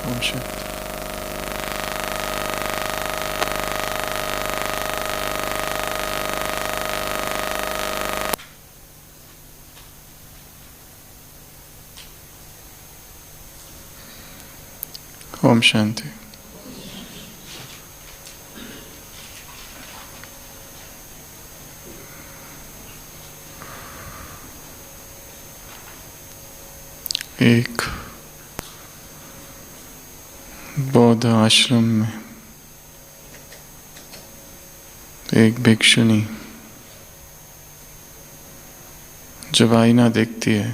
ओम शांति। ओम शांति। एक बौद्ध आश्रम में एक भिक्षुनी जब आईना देखती है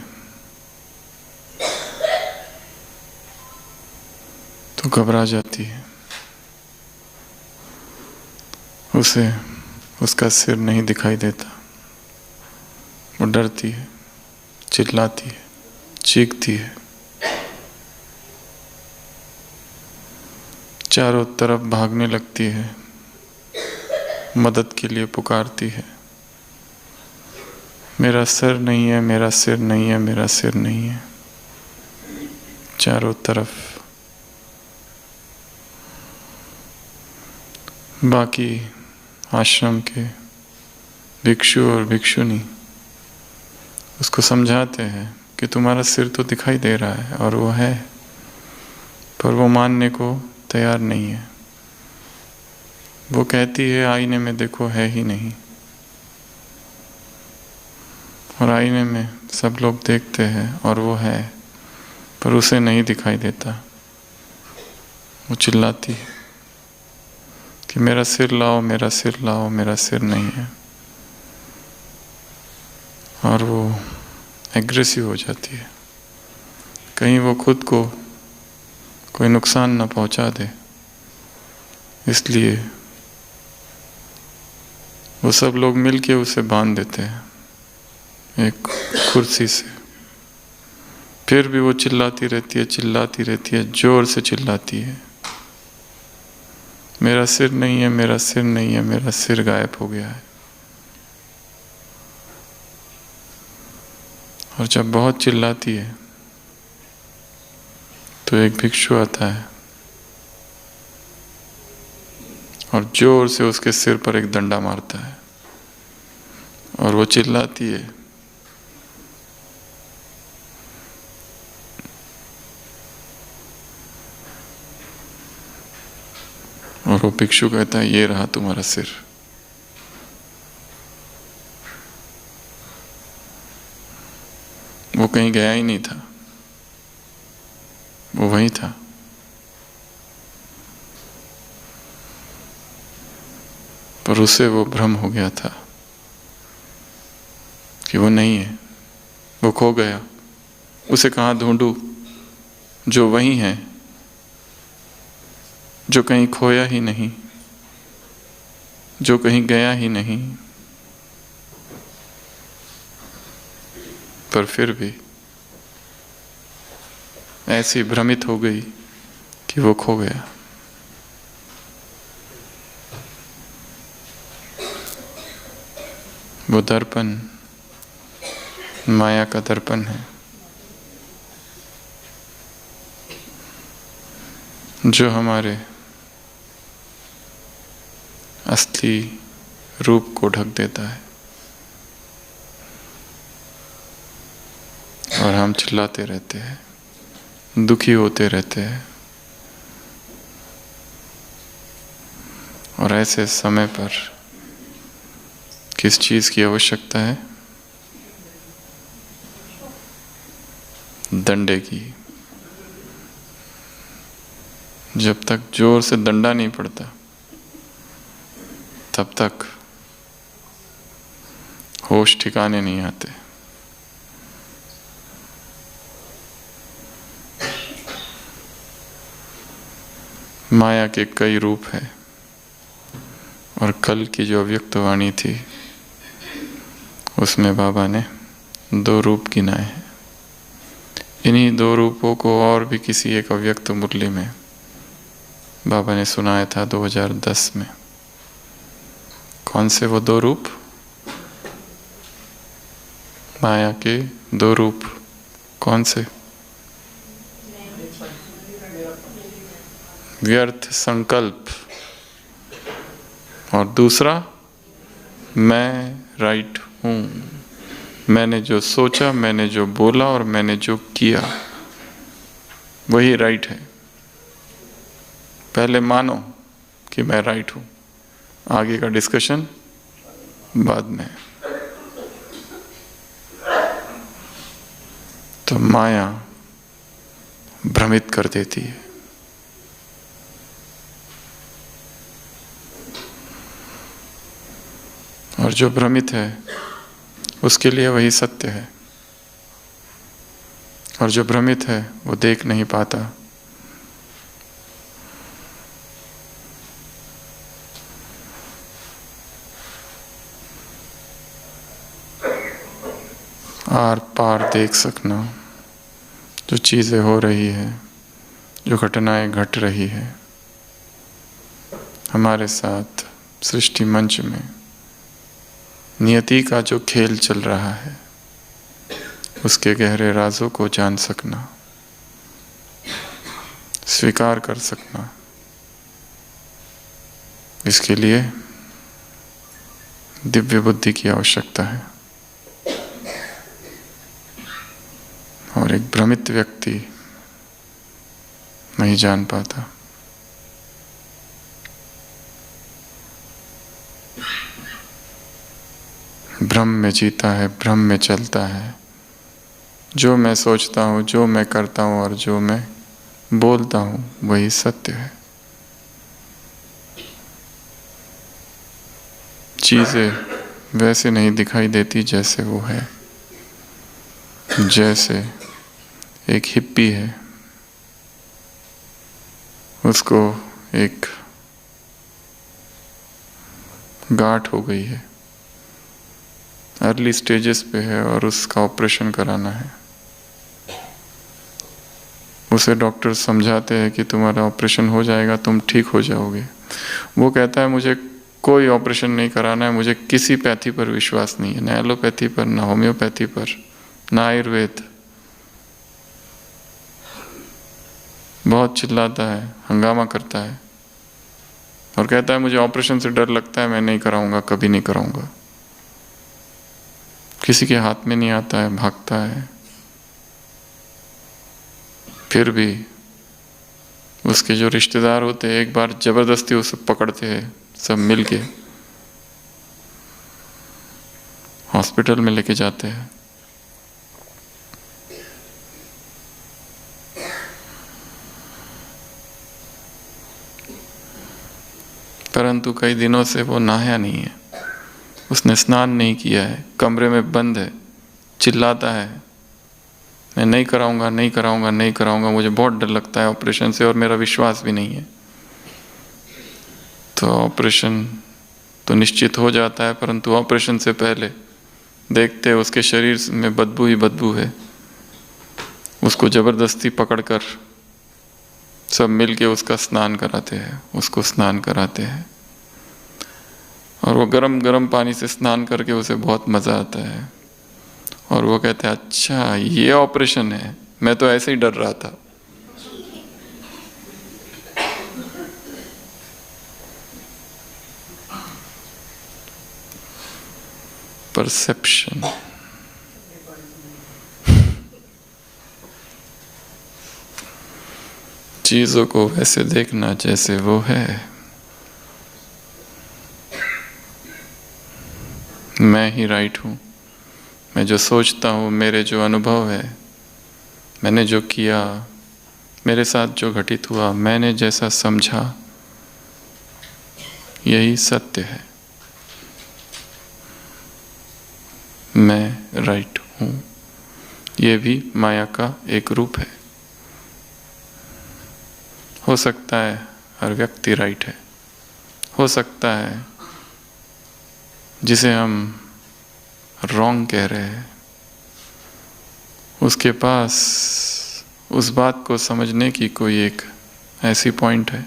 तो घबरा जाती है। उसे उसका सिर नहीं दिखाई देता। वो डरती है, चिल्लाती है, चीखती है, चारों तरफ भागने लगती है, मदद के लिए पुकारती है, मेरा सिर नहीं है, मेरा सिर नहीं है, मेरा सिर नहीं है। चारों तरफ बाकी आश्रम के भिक्षु और भिक्षुनी उसको समझाते हैं कि तुम्हारा सिर तो दिखाई दे रहा है और वो है, पर वो मानने को तैयार नहीं है। वो कहती है आईने में देखो है ही नहीं, और आईने में सब लोग देखते हैं और वो है, पर उसे नहीं दिखाई देता। वो चिल्लाती है कि मेरा सिर लाओ, मेरा सिर लाओ, मेरा सिर नहीं है। और वो एग्रेसिव हो जाती है, कहीं वो खुद को कोई नुकसान न पहुंचा दे, इसलिए वो सब लोग मिलके उसे बांध देते हैं एक कुर्सी से। फिर भी वो चिल्लाती रहती है, चिल्लाती रहती है, जोर से चिल्लाती है, मेरा सिर नहीं है, मेरा सिर नहीं है, मेरा सिर गायब हो गया है। और जब बहुत चिल्लाती है तो एक भिक्षु आता है और जोर से उसके सिर पर एक डंडा मारता है, और वो चिल्लाती है, और वो भिक्षु कहता है ये रहा तुम्हारा सिर। वो कहीं गया ही नहीं था, वो वहीं था। पर उसे वो भ्रम हो गया था कि वो नहीं है, वो खो गया। उसे कहाँ ढूंढूं जो वहीं है, जो कहीं खोया ही नहीं, जो कहीं गया ही नहीं। पर फिर भी ऐसी भ्रमित हो गई कि वो खो गया। वो दर्पण माया का दर्पण है, जो हमारे असली रूप को ढक देता है, और हम चिल्लाते रहते हैं, दुखी होते रहते हैं। और ऐसे समय पर किस चीज की आवश्यकता है? डंडे की। जब तक जोर से डंडा नहीं पड़ता तब तक होश ठिकाने नहीं आते। माया के कई रूप है, और कल की जो अव्यक्त वाणी थी उसमें बाबा ने 2 रूप गिनाए हैं। इन्हीं 2 रूपों को और भी किसी एक अव्यक्त मुरली में बाबा ने सुनाया था 2010 में। कौन से वो 2 रूप? माया के 2 रूप कौन से? व्यर्थ संकल्प, और दूसरा मैं राइट हूँ। मैंने जो सोचा, मैंने जो बोला और मैंने जो किया वही राइट है। पहले मानो कि मैं राइट हूँ, आगे का डिस्कशन बाद में। तो माया भ्रमित कर देती है, और जो भ्रमित है उसके लिए वही सत्य है, और जो भ्रमित है वो देख नहीं पाता। आर पार देख सकना, जो चीज़ें हो रही है, जो घटनाएं घट रही है हमारे साथ सृष्टि मंच में, नियति का जो खेल चल रहा है उसके गहरे राजों को जान सकना, स्वीकार कर सकना, इसके लिए दिव्य बुद्धि की आवश्यकता है। और एक भ्रमित व्यक्ति नहीं जान पाता। भ्रम में जीता है, भ्रम में चलता है। जो मैं सोचता हूँ, जो मैं करता हूँ और जो मैं बोलता हूँ वही सत्य है। चीज़ें वैसे नहीं दिखाई देती जैसे वो है। जैसे एक हिप्पी है, उसको एक गांठ हो गई है, अर्ली स्टेजेस पे है और उसका ऑपरेशन कराना है। उसे डॉक्टर समझाते हैं कि तुम्हारा ऑपरेशन हो जाएगा, तुम ठीक हो जाओगे। वो कहता है मुझे कोई ऑपरेशन नहीं कराना है, मुझे किसी पैथी पर विश्वास नहीं है, न एलोपैथी पर, न होम्योपैथी पर, न आयुर्वेद। बहुत चिल्लाता है, हंगामा करता है और कहता है मुझे ऑपरेशन से डर लगता है, मैं नहीं कराऊंगा, कभी नहीं कराऊंगा। किसी के हाथ में नहीं आता है, भागता है। फिर भी उसके जो रिश्तेदार होते हैं एक बार जबरदस्ती उसे पकड़ते हैं, सब मिलके हॉस्पिटल में लेके जाते हैं। परंतु कई दिनों से वो नहाया नहीं है, उसने स्नान नहीं किया है, कमरे में बंद है, चिल्लाता है मैं नहीं कराऊंगा, नहीं कराऊंगा, नहीं कराऊंगा, मुझे बहुत डर लगता है ऑपरेशन से और मेरा विश्वास भी नहीं है। तो ऑपरेशन तो निश्चित हो जाता है, परंतु ऑपरेशन से पहले देखते हैं उसके शरीर में बदबू ही बदबू है। उसको जबरदस्ती पकड़कर सब मिलके उसका स्नान कराते हैं, उसको स्नान कराते हैं और वो गरम गरम पानी से स्नान करके उसे बहुत मज़ा आता है और वो कहते हैं अच्छा ये ऑपरेशन है, मैं तो ऐसे ही डर रहा था। परसेप्शन, चीजों को वैसे देखना जैसे वो है। मैं ही राइट हूँ, मैं जो सोचता हूँ, मेरे जो अनुभव है, मैंने जो किया, मेरे साथ जो घटित हुआ, मैंने जैसा समझा, यही सत्य है। मैं राइट हूँ, ये भी माया का एक रूप है। हो सकता है हर व्यक्ति राइट है, हो सकता है जिसे हम रॉन्ग कह रहे हैं उसके पास उस बात को समझने की कोई एक ऐसी पॉइंट है,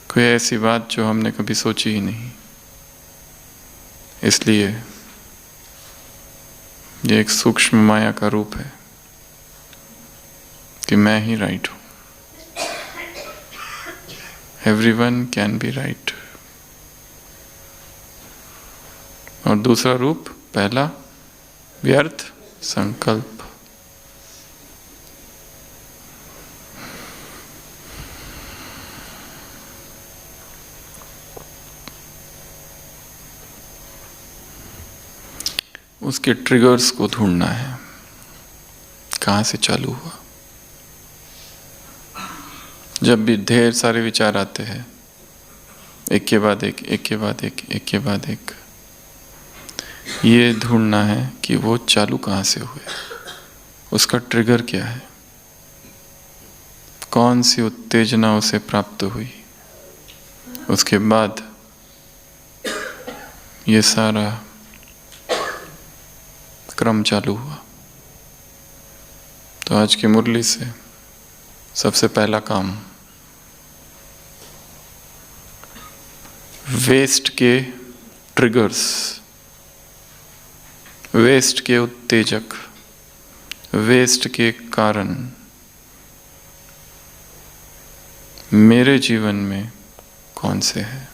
कोई ऐसी बात जो हमने कभी सोची ही नहीं। इसलिए ये एक सूक्ष्म माया का रूप है कि मैं ही राइट हूँ। Everyone can be right. और दूसरा रूप, पहला व्यर्थ संकल्प। उसके ट्रिगर्स को ढूंढना है, कहाँ से चालू हुआ। जब भी ढेर सारे विचार आते हैं, एक के बाद एक, एक के बाद एक, एक के बाद एक, ये ढूंढना है कि वो चालू कहाँ से हुए, उसका ट्रिगर क्या है, कौन सी उत्तेजना उसे प्राप्त हुई। उसके बाद ये सारा क्रम चालू हुआ। तो आज की मुरली से सबसे पहला काम, वेस्ट के ट्रिगर्स, वेस्ट के उत्तेजक, वेस्ट के कारण मेरे जीवन में कौन से है।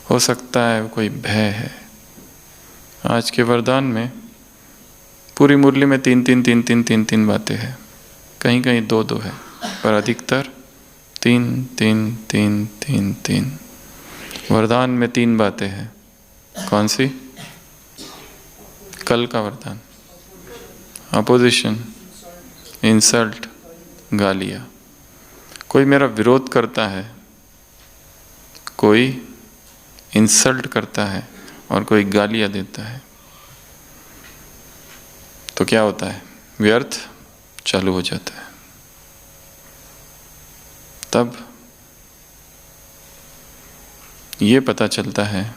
हो सकता है कोई भय है। आज के वरदान में पूरी मुरली में तीन बातें हैं, कहीं कहीं दो है, पर अधिकतर तीन। वरदान में 3 बातें हैं। कौन सी? कल का वरदान, अपोजिशन, इंसल्ट, गालियाँ। कोई मेरा विरोध करता है, कोई इंसल्ट करता है और कोई गालियाँ देता है, तो क्या होता है? व्यर्थ चालू हो जाता है। तब ये पता चलता है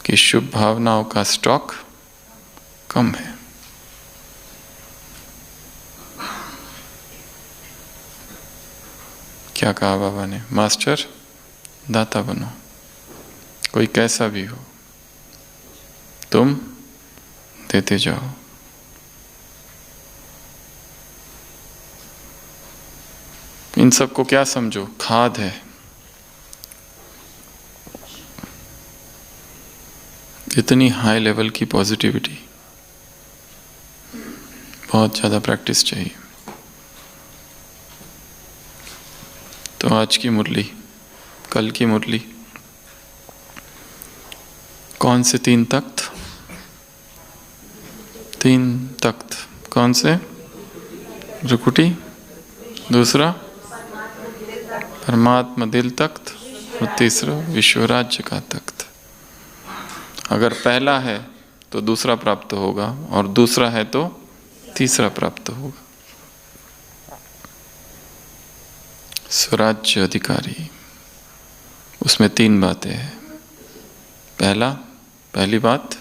कि शुभ भावनाओं का स्टॉक कम है। क्या कहा बाबा ने? मास्टर, दाता बनो, कोई कैसा भी हो, तुम देते जाओ। इन सबको क्या समझो? खाद है। इतनी हाई लेवल की पॉजिटिविटी, बहुत ज़्यादा प्रैक्टिस चाहिए। तो आज की मुरली, कल की मुरली, कौन से 3 तख्त? 3 तख्त कौन से? रुकुटी, दूसरा परमात्मा दिल तख्त, और तीसरा विश्व राज्य का तख्त। अगर पहला है तो दूसरा प्राप्त होगा, और दूसरा है तो तीसरा प्राप्त होगा। स्वराज्य अधिकारी, उसमें 3 बातें हैं। पहली बात,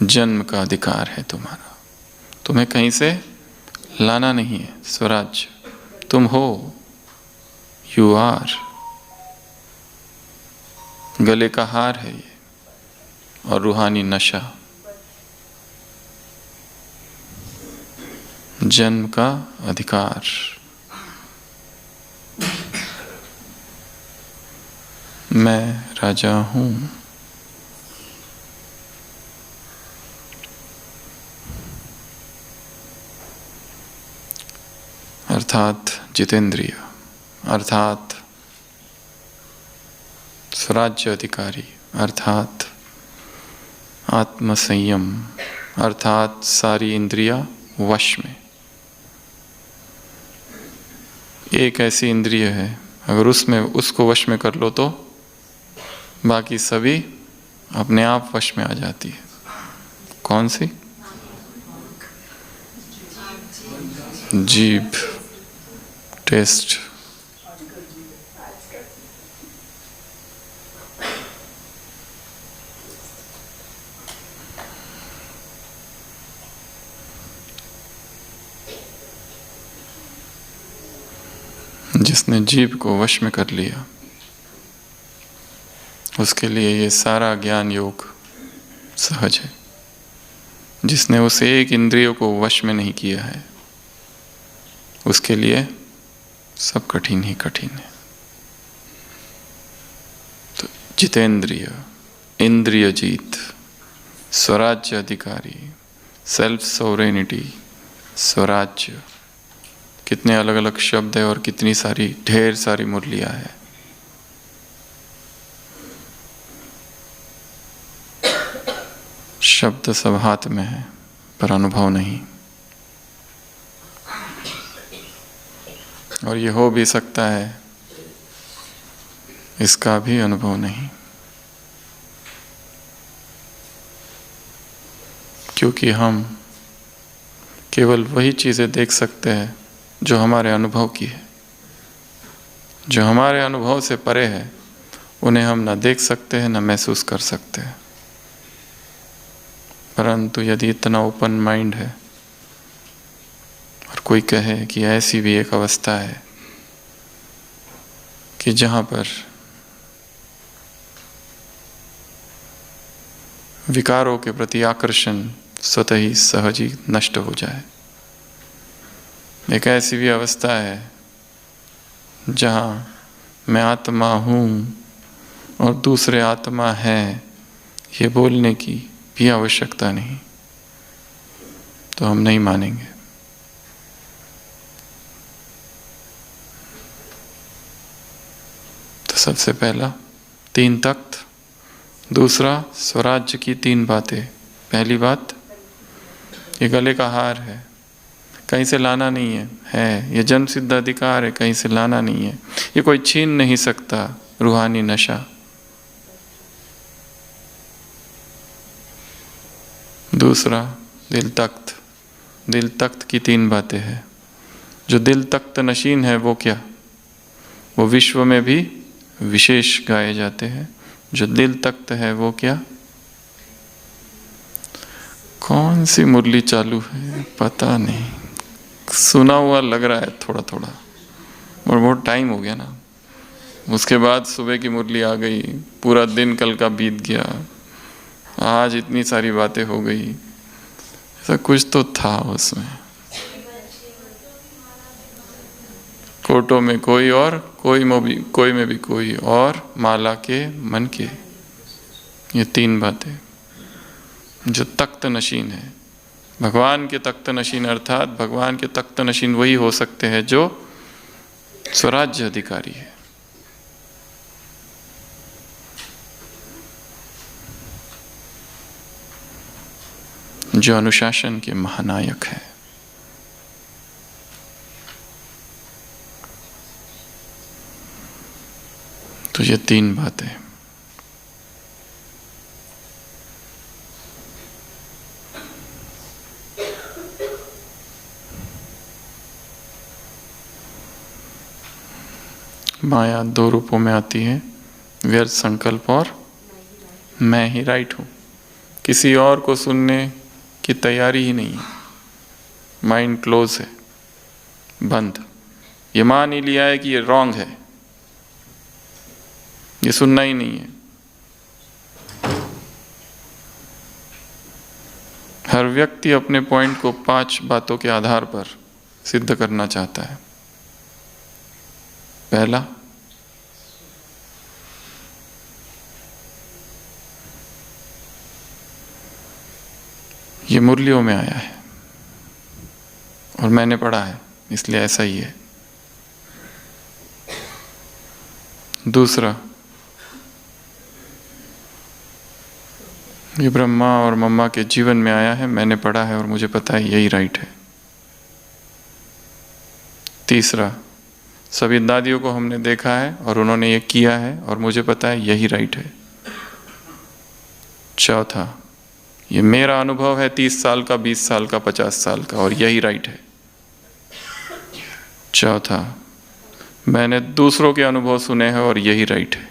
जन्म का अधिकार है तुम्हारा, तुम्हें कहीं से लाना नहीं है। स्वराज्य तुम हो, यू आर। गले का हार है ये, और रूहानी नशा। जन्म का अधिकार। मैं राजा हूं। अर्थात जितेंद्रिय, अर्थात स्वराज्य अधिकारी, अर्थात आत्मसंयम, अर्थात सारी इंद्रियां वश में। एक ऐसी इंद्रिय है, अगर उसको वश में कर लो तो बाकी सभी अपने आप वश में आ जाती है। कौन सी? जीभ, टेस्ट। जिसने जीभ को वश में कर लिया, उसके लिए ये सारा ज्ञान योग सहज है। जिसने उस एक इंद्रियों को वश में नहीं किया है, उसके लिए सब कठिन ही कठिन है। तो जितेंद्रिय, इंद्रिय जीत, स्वराज्य अधिकारी, सेल्फ सोवरेनिटी, स्वराज्य, कितने अलग अलग शब्द है और कितनी सारी ढेर सारी मुरलियां है। शब्द सब हाथ में है पर अनुभव नहीं, और ये हो भी सकता है, इसका भी अनुभव नहीं, क्योंकि हम केवल वही चीज़ें देख सकते हैं जो हमारे अनुभव की है। जो हमारे अनुभव से परे है उन्हें हम न देख सकते हैं न महसूस कर सकते हैं। परंतु यदि इतना ओपन माइंड है और कोई कहे कि ऐसी भी एक अवस्था है कि जहाँ पर विकारों के प्रति आकर्षण स्वतः ही सहज ही नष्ट हो जाए, एक ऐसी भी अवस्था है जहाँ मैं आत्मा हूँ और दूसरे आत्मा है, ये बोलने की भी आवश्यकता नहीं, तो हम नहीं मानेंगे। तो सबसे पहला 3 तख्त, दूसरा स्वराज्य की 3 बातें। पहली बात, ये गले का हार है, कहीं से लाना नहीं है, ये जन्म सिद्ध अधिकार है, कहीं से लाना नहीं है, ये कोई छीन नहीं सकता, रूहानी नशा। दूसरा दिल तख्त, दिल तख्त की 3 बातें हैं। जो दिल तख्त नशीन है वो क्या? वो विश्व में भी विशेष गाए जाते हैं। जो दिल तख्त है वो क्या? कौन सी मुरली चालू है पता नहीं, सुना हुआ लग रहा है थोड़ा थोड़ा, और बहुत टाइम हो गया ना। उसके बाद सुबह की मुरली आ गई, पूरा दिन कल का बीत गया, आज इतनी सारी बातें हो गई, ऐसा कुछ तो था उसमें। कोटों में कोई और कोई में भी कोई और, माला के मन के, ये 3 बातें जो तख्त नशीन है। भगवान के तख्त नशीन अर्थात भगवान के तख्त नशीन वही हो सकते हैं जो स्वराज्य अधिकारी है। जो अनुशासन के महानायक है। तो ये 3 बातें। माया 2 रूपों में आती है, व्यर्थ संकल्प और मैं ही राइट हूं। किसी और को सुनने की तैयारी ही नहीं है, माइंड क्लोज है, बंद। ये मान ही लिया है कि ये रॉन्ग है, ये सुनना ही नहीं है। हर व्यक्ति अपने पॉइंट को 5 बातों के आधार पर सिद्ध करना चाहता है। पहला, ये मुरलियों में आया है और मैंने पढ़ा है इसलिए ऐसा ही है। दूसरा, ये ब्रह्मा और मम्मा के जीवन में आया है, मैंने पढ़ा है और मुझे पता है यही राइट है। तीसरा, सभी दादियों को हमने देखा है और उन्होंने ये किया है और मुझे पता है यही राइट है। चौथा, ये मेरा अनुभव है 30 साल का, 20 साल का, 50 साल का, और यही राइट है। चौथा, मैंने दूसरों के अनुभव सुने हैं और यही राइट है।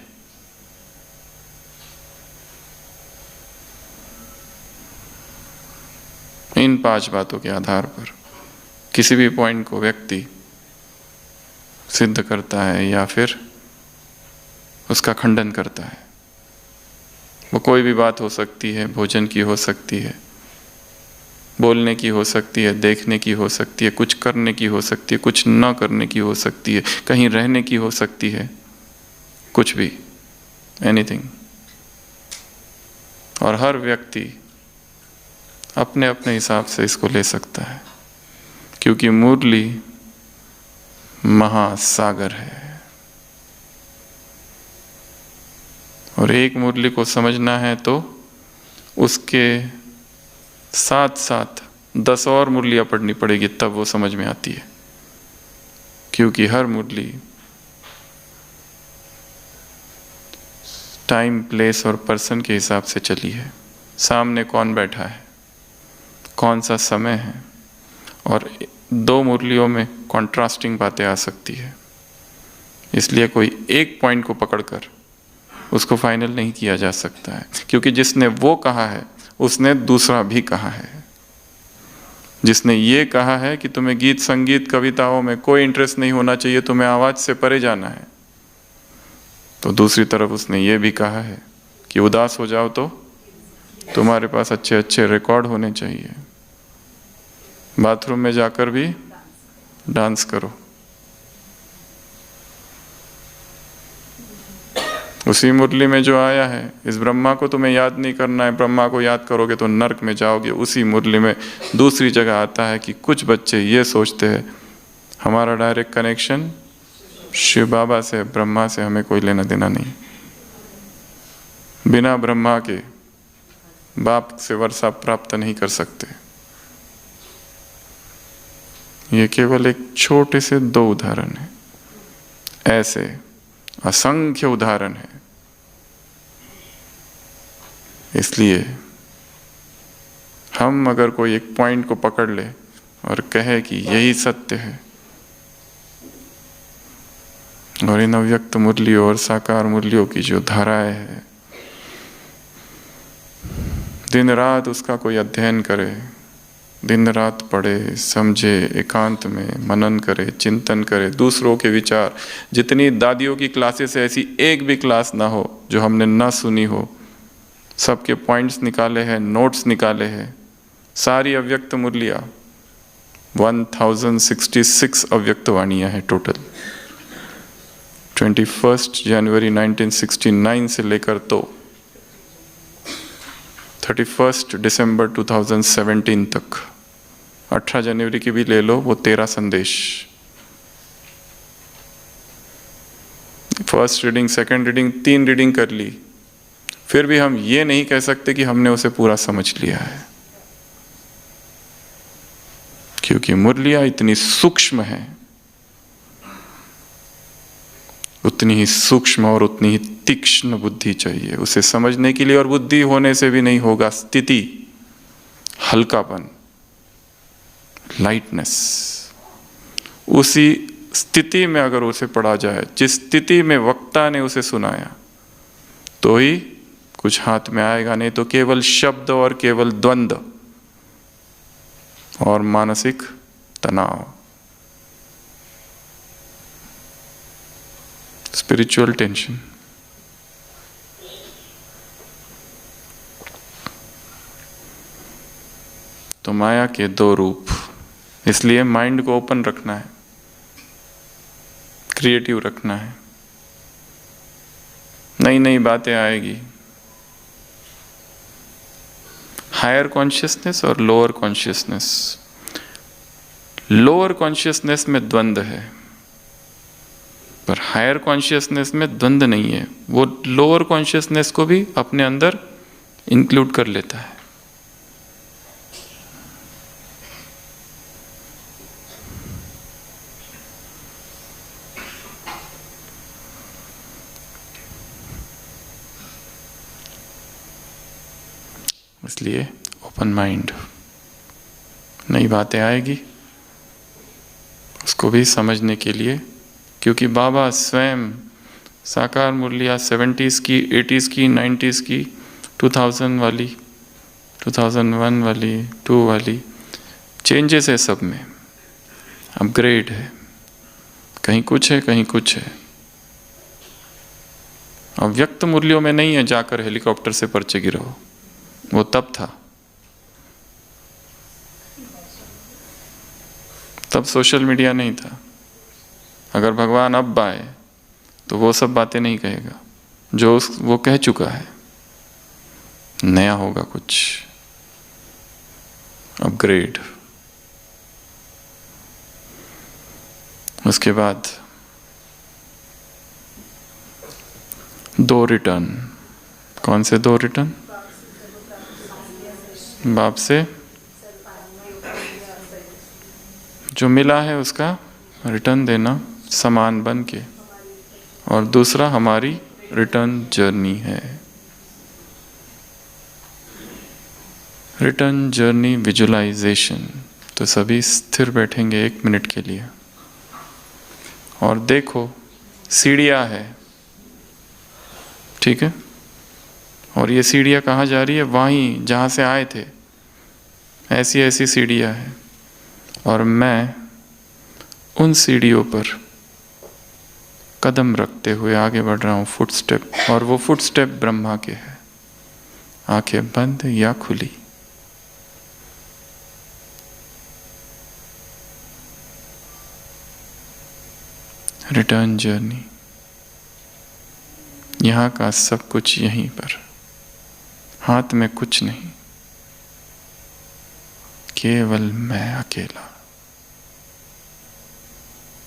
इन 5 बातों के आधार पर किसी भी पॉइंट को व्यक्ति सिद्ध करता है या फिर उसका खंडन करता है। वो कोई भी बात हो सकती है, भोजन की हो सकती है, बोलने की हो सकती है, देखने की हो सकती है, कुछ करने की हो सकती है, कुछ न करने की हो सकती है, कहीं रहने की हो सकती है, कुछ भी, एनीथिंग। और हर व्यक्ति अपने अपने हिसाब से इसको ले सकता है, क्योंकि मुरली महासागर है। और एक मुरली को समझना है तो उसके साथ साथ 10 और मुरलियां पढ़नी पड़ेगी, तब वो समझ में आती है, क्योंकि हर मुरली टाइम, प्लेस और पर्सन के हिसाब से चली है। सामने कौन बैठा है, कौन सा समय है, और 2 मुरलियों में कॉन्ट्रास्टिंग बातें आ सकती है। इसलिए कोई एक पॉइंट को पकड़कर उसको फाइनल नहीं किया जा सकता है, क्योंकि जिसने वो कहा है उसने दूसरा भी कहा है। जिसने ये कहा है कि तुम्हें गीत संगीत कविताओं में कोई इंटरेस्ट नहीं होना चाहिए, तुम्हें आवाज से परे जाना है, तो दूसरी तरफ उसने ये भी कहा है कि उदास हो जाओ तो तुम्हारे पास अच्छे अच्छे रिकॉर्ड होने चाहिए, बाथरूम में जाकर भी डांस करो। उसी मुरली में जो आया है, इस ब्रह्मा को तुम्हें याद नहीं करना है, ब्रह्मा को याद करोगे तो नरक में जाओगे। उसी मुरली में दूसरी जगह आता है कि कुछ बच्चे ये सोचते हैं हमारा डायरेक्ट कनेक्शन शिव बाबा से, ब्रह्मा से हमें कोई लेना देना नहीं, बिना ब्रह्मा के बाप से वर्षा प्राप्त नहीं कर सकते। ये केवल एक छोटे से 2 उदाहरण है, ऐसे असंख्य उदाहरण है। इसलिए हम अगर कोई एक पॉइंट को पकड़ ले और कहे कि यही सत्य है, और इन अव्यक्त मुरलियों और साकार मुरलियों की जो धाराएं है, दिन रात उसका कोई अध्ययन करे, दिन रात पढ़े, समझे, एकांत में मनन करे, चिंतन करे, दूसरों के विचार, जितनी दादियों की क्लासेस है ऐसी एक भी क्लास ना हो जो हमने ना सुनी हो, सबके पॉइंट्स निकाले हैं, नोट्स निकाले हैं। सारी अव्यक्त मुरलियाँ 1066 अव्यक्त वाणियाँ हैं टोटल। 21 जनवरी 1969 से लेकर तो 31 दिसंबर 2017 तक, 18 जनवरी की भी ले लो, वो 13 संदेश। First reading, second reading, 3 reading कर ली, फिर भी हम ये नहीं कह सकते कि हमने उसे पूरा समझ लिया है, क्योंकि मुरलियां इतनी सूक्ष्म है, उतनी ही सूक्ष्म और उतनी ही तीक्ष्ण बुद्धि चाहिए उसे समझने के लिए। और बुद्धि होने से भी नहीं होगा, स्थिति, हल्कापन, लाइटनेस। उसी स्थिति में अगर उसे पढ़ा जाए जिस स्थिति में वक्ता ने उसे सुनाया, तो ही कुछ हाथ में आएगा, नहीं तो केवल शब्द और केवल द्वंद्व और मानसिक तनाव, स्पिरिचुअल टेंशन। तो माया के 2 रूप, इसलिए माइंड को ओपन रखना है, क्रिएटिव रखना है। नई नई बातें आएगी। हायर कॉन्शियसनेस और लोअर कॉन्शियसनेस। लोअर कॉन्शियसनेस में द्वंद्व है, पर हायर कॉन्शियसनेस में द्वंद्व नहीं है। वो लोअर कॉन्शियसनेस को भी अपने अंदर इंक्लूड कर लेता है। इसलिए ओपन माइंड, नई बातें आएगी उसको भी समझने के लिए, क्योंकि बाबा स्वयं साकार मुरलियाँ 70s की, 80s की, 90s की, 2000 वाली, 2001 वाली, 2 वाली, चेंजेस है, सब में अपग्रेड है, कहीं कुछ है कहीं कुछ है। अव्यक्त मुरलियों में नहीं है जाकर हेलीकॉप्टर से पर्चे गिराओ, वो तब था। तब सोशल मीडिया नहीं था। अगर भगवान अब आए तो वो सब बातें नहीं कहेगा जो वो कह चुका है। नया होगा कुछ, अपग्रेड। उसके बाद 2 रिटर्न। कौन से 2 रिटर्न? बाप से जो मिला है उसका रिटर्न देना समान बन के, और दूसरा हमारी रिटर्न जर्नी है। Return journey visualisation. तो सभी स्थिर बैठेंगे 1 मिनट के लिए और देखो सीढ़ियाँ है, ठीक है? और ये सीढ़ियाँ कहाँ जा रही है? वहीं जहाँ से आए थे। ऐसी ऐसी सीढ़ियाँ हैं और मैं उन सीढ़ियों पर कदम रखते हुए आगे बढ़ रहा हूँ, फुटस्टेप। और वो फुटस्टेप ब्रह्मा के है, आंखें बंद या खुली। Return journey. यहाँ का सब कुछ यहीं पर, हाथ में कुछ नहीं, केवल मैं अकेला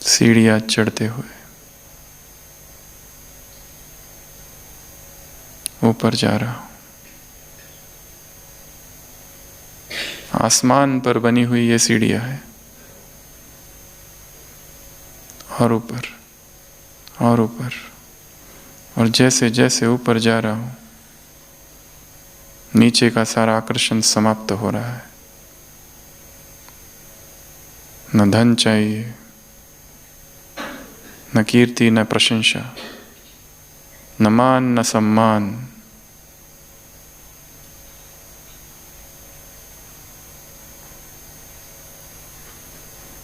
सीढ़ियाँ चढ़ते हुए ऊपर जा रहा हूँ। आसमान पर बनी हुई ये सीढ़ियाँ है, और ऊपर और ऊपर, और जैसे जैसे ऊपर जा रहा हूँ नीचे का सारा आकर्षण समाप्त हो रहा है। न धन चाहिए, न कीर्ति, न प्रशंसा, न मान, न सम्मान।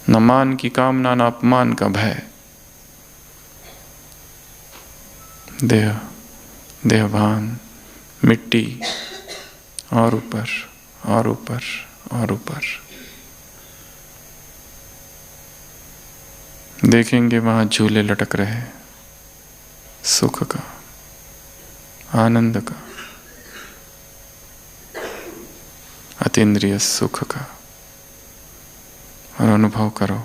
न मान की कामना, न अपमान का भय। देह, देहभान, मिट्टी, और ऊपर और ऊपर और ऊपर। देखेंगे वहां झूले लटक रहे, सुख का, आनंद का, अतीन्द्रिय सुख का। और अनुभव करो,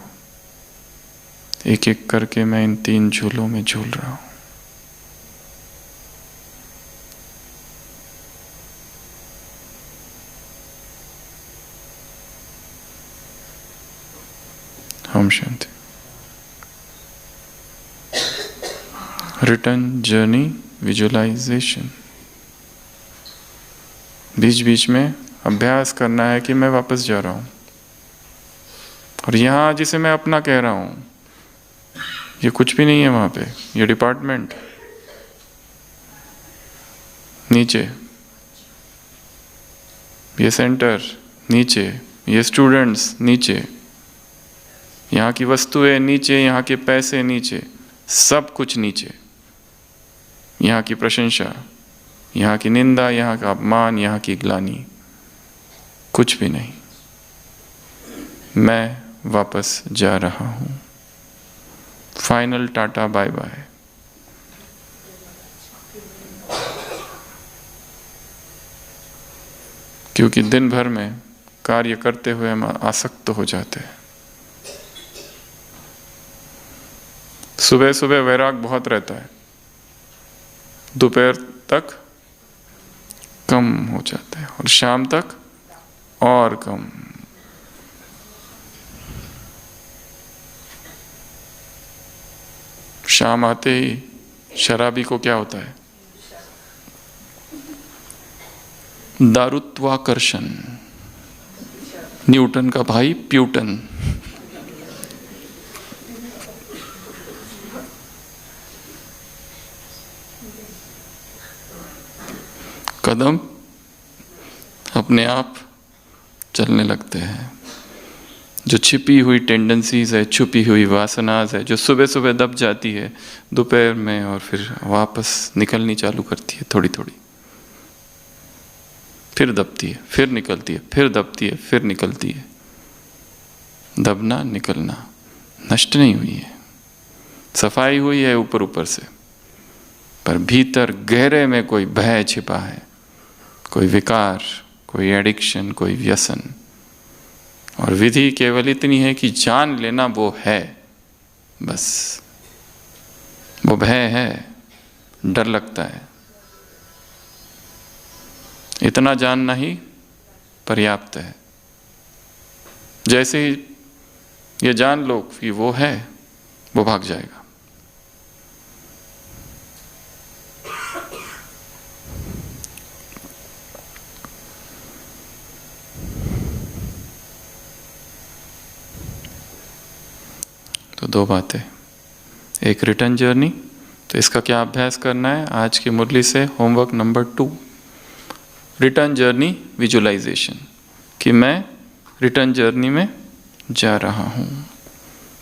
एक एक करके मैं इन 3 झूलों में झूल रहा हूं। ओम शांति। Return journey visualisation. बीच बीच में अभ्यास करना है कि मैं वापस जा रहा हूं, और यहां जिसे मैं अपना कह रहा हूं ये कुछ भी नहीं है। वहां पे ये डिपार्टमेंट नीचे, ये सेंटर नीचे, ये स्टूडेंट्स नीचे, यहाँ की वस्तुएं नीचे, यहाँ के पैसे नीचे, सब कुछ नीचे। यहाँ की प्रशंसा, यहाँ की निंदा, यहाँ का अपमान, यहाँ की ग्लानि, कुछ भी नहीं। मैं वापस जा रहा हूं। Final tata bye bye. क्योंकि दिन भर में कार्य करते हुए हम आसक्त हो जाते हैं। सुबह सुबह वैराग बहुत रहता है, दोपहर तक कम हो जाता है, और शाम तक और कम। शाम आते ही शराबी को क्या होता है? दारुत्वाकर्षण। न्यूटन का भाई प्यूटन। कदम अपने आप चलने लगते हैं। जो छिपी हुई टेंडेंसीज है, छुपी हुई वासनाज है, जो सुबह सुबह दब जाती है, दोपहर में और फिर वापस निकलनी चालू करती है थोड़ी थोड़ी, फिर दबती है, फिर निकलती है, फिर दबती है, फिर निकलती है। दबना, निकलना, नष्ट नहीं हुई है, सफाई हुई है ऊपर ऊपर से, पर भीतर गहरे में कोई भय छिपा है, कोई विकार, कोई एडिक्शन, कोई व्यसन। और विधि केवल इतनी है कि जान लेना वो है, बस वो भय है, डर लगता है, इतना जानना ही पर्याप्त है। जैसे ही ये जान लो कि वो है, वो भाग जाएगा। तो दो बातें, एक रिटर्न जर्नी, तो इसका क्या अभ्यास करना है आज की मुरली से, homework number 2, return journey visualisation, कि मैं रिटर्न जर्नी में जा रहा हूँ।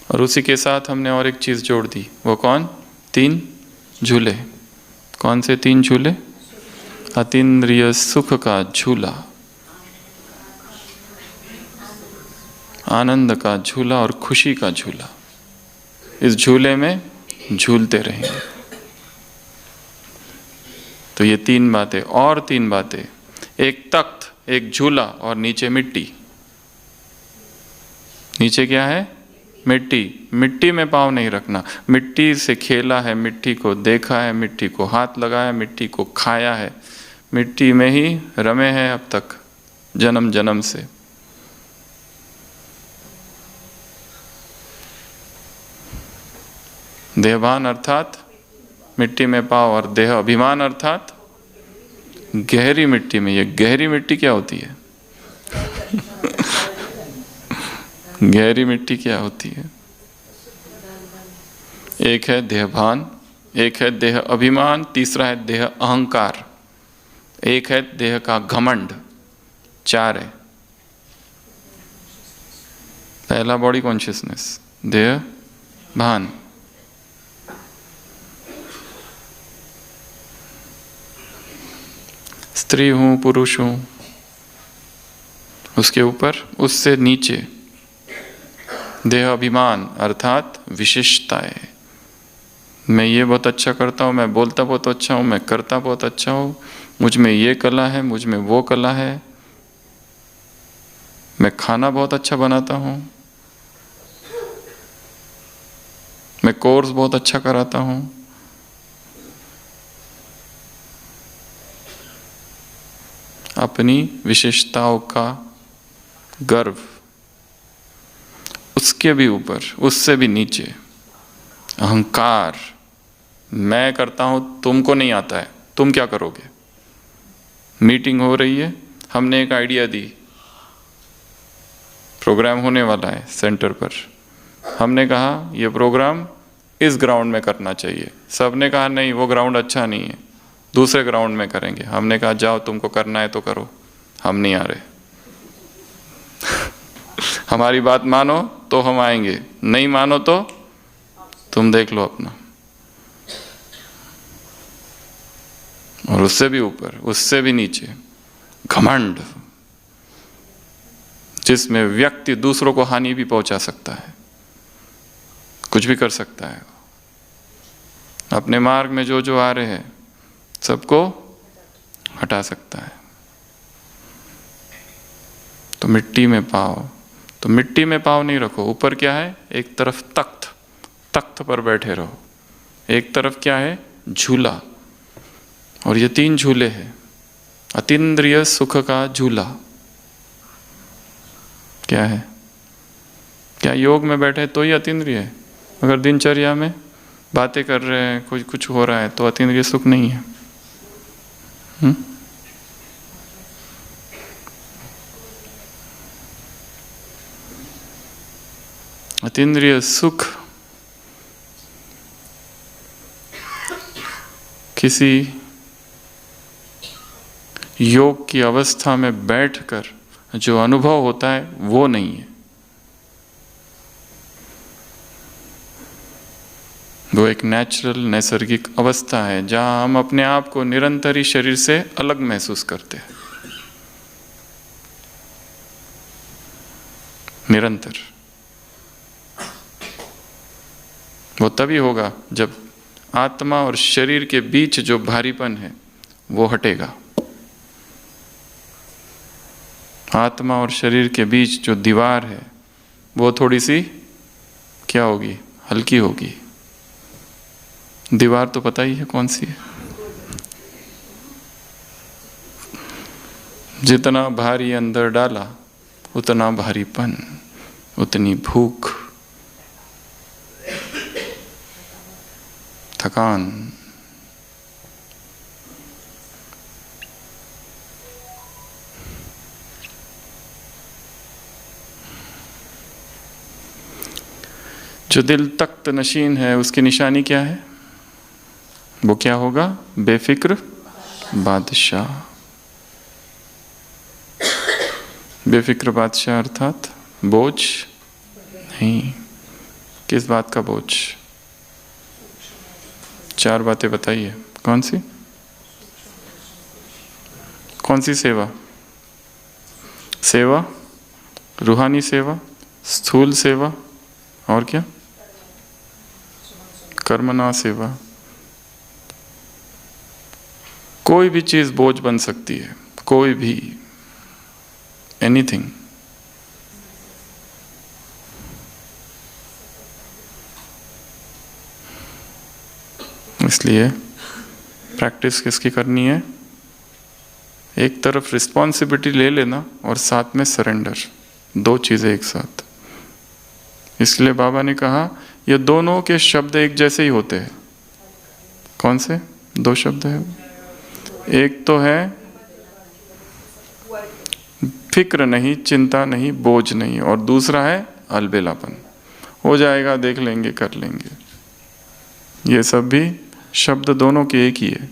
और उसी के साथ हमने और एक चीज़ जोड़ दी, वो कौन? 3 झूले। कौन से 3 झूले? अतीन्द्रिय सुख का झूला, आनंद का झूला और खुशी का झूला। इस झूले में झूलते रहेंगे। तो ये 3 बातें, और 3 बातें, एक तख्त, एक झूला और नीचे मिट्टी। नीचे क्या है? मिट्टी। मिट्टी में पाँव नहीं रखना। मिट्टी से खेला है, मिट्टी को देखा है, मिट्टी को हाथ लगाया, मिट्टी को खाया है, मिट्टी में ही रमे हैं अब तक, जन्म जन्म से। देहभान अर्थात मिट्टी में पाँव, और देह अभिमान अर्थात गहरी मिट्टी में। ये गहरी मिट्टी क्या होती है? गहरी मिट्टी क्या होती है? एक है देहभान, एक है देह अभिमान, तीसरा है देह अहंकार, एक है देह का घमंड। 4 है। पहला बॉडी कॉन्शियसनेस, देह भान। स्त्री हूं, पुरुष हूं, उसके ऊपर, उससे नीचे देह अभिमान अर्थात विशेषताएं। मैं ये बहुत अच्छा करता हूँ, मैं बोलता बहुत अच्छा हूँ, मैं करता बहुत अच्छा हूँ, मुझ में ये कला है, मुझ में वो कला है, मैं खाना बहुत अच्छा बनाता हूँ, मैं कोर्स बहुत अच्छा कराता हूँ। अपनी विशेषताओं का गर्व। उसके भी ऊपर, उससे भी नीचे अहंकार। मैं करता हूं, तुमको नहीं आता है, तुम क्या करोगे? मीटिंग हो रही है, हमने एक आइडिया दी, प्रोग्राम होने वाला है सेंटर पर, हमने कहा ये प्रोग्राम इस ग्राउंड में करना चाहिए। सबने कहा नहीं, वो ग्राउंड अच्छा नहीं है, दूसरे ग्राउंड में करेंगे। हमने कहा जाओ, तुमको करना है तो करो, हम नहीं आ रहे। हमारी बात मानो तो हम आएंगे, नहीं मानो तो तुम देख लो अपना। और उससे भी ऊपर, उससे भी नीचे घमंड, जिसमें व्यक्ति दूसरों को हानि भी पहुंचा सकता है, कुछ भी कर सकता है। अपने मार्ग में जो जो आ रहे हैं सबको हटा सकता है। तो मिट्टी में पाँव, तो मिट्टी में पाँव नहीं रखो। ऊपर क्या है? एक तरफ तख्त, तख्त पर बैठे रहो। एक तरफ क्या है? झूला। और ये 3 झूले हैं। अतीन्द्रिय सुख का झूला क्या है? क्या योग में बैठे तो ही अतीन्द्रिय है? अगर दिनचर्या में बातें कर रहे हैं, कुछ हो रहा है, तो अतीन्द्रिय सुख नहीं है। अतीन्द्रिय सुख किसी योग की अवस्था में बैठकर जो अनुभव होता है वो नहीं है। वो एक नेचुरल, नैसर्गिक अवस्था है जहां हम अपने आप को निरंतर ही शरीर से अलग महसूस करते हैं। निरंतर वो तभी होगा जब आत्मा और शरीर के बीच जो भारीपन है वो हटेगा। आत्मा और शरीर के बीच जो दीवार है वो थोड़ी सी क्या होगी, हल्की होगी। दीवार तो पता ही है कौन सी है। जितना भारी अंदर डाला उतना भारीपन, उतनी भूख, थकान। जो दिल तख्त नशीन है उसकी निशानी क्या है? वो क्या होगा? बेफिक्र बादशाह। बेफिक्र बादशाह अर्थात बोझ नहीं। किस बात का बोझ? 4 बातें बताइए। कौन सी? कौन सी सेवा? सेवा, रूहानी सेवा, स्थूल सेवा और क्या? कर्मना सेवा। कोई भी चीज बोझ बन सकती है, कोई भी, एनीथिंग। इसलिए प्रैक्टिस किसकी करनी है? एक तरफ रिस्पॉन्सिबिलिटी ले लेना और साथ में सरेंडर, 2 चीजें एक साथ। इसलिए बाबा ने कहा ये दोनों के शब्द एक जैसे ही होते हैं। कौन से 2 शब्द है? एक तो है फिक्र नहीं, चिंता नहीं, बोझ नहीं, और दूसरा है अलबेलापन। हो जाएगा, देख लेंगे, कर लेंगे। ये सब भी शब्द दोनों के एक ही है,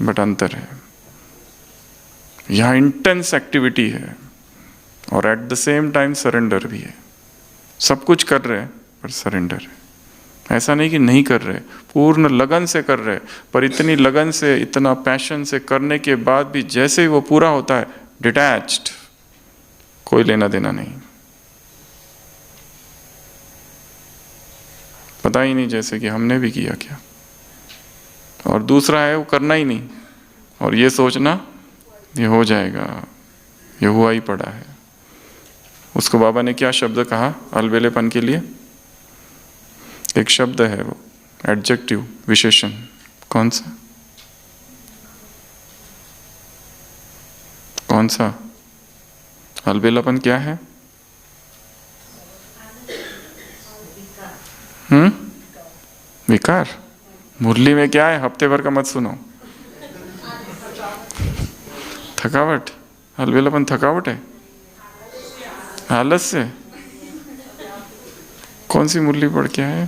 बट अंतर है। यहाँ इंटेंस एक्टिविटी है और at the same time surrender भी है। सब कुछ कर रहे हैं पर सरेंडर है। ऐसा नहीं कि नहीं कर रहे, पूर्ण लगन से कर रहे, पर इतनी लगन से, इतना पैशन से करने के बाद भी जैसे ही वो पूरा होता है डिटैच्ड, कोई लेना देना नहीं, पता ही नहीं जैसे कि हमने भी किया क्या। और दूसरा है वो करना ही नहीं और ये सोचना ये हो जाएगा, ये हुआ ही पड़ा है। उसको बाबा ने क्या शब्द कहा अलबेलेपन के लिए? एक शब्द है वो, एडजेक्टिव, विशेषण। कौन सा? कौन सा? अलबेलापन क्या है? विकार। मुरली में क्या है? हफ्ते भर का मत सुनो। थकावट। अलबेलापन थकावट है, आलस्य। कौन सी मुरली पढ़ के आए?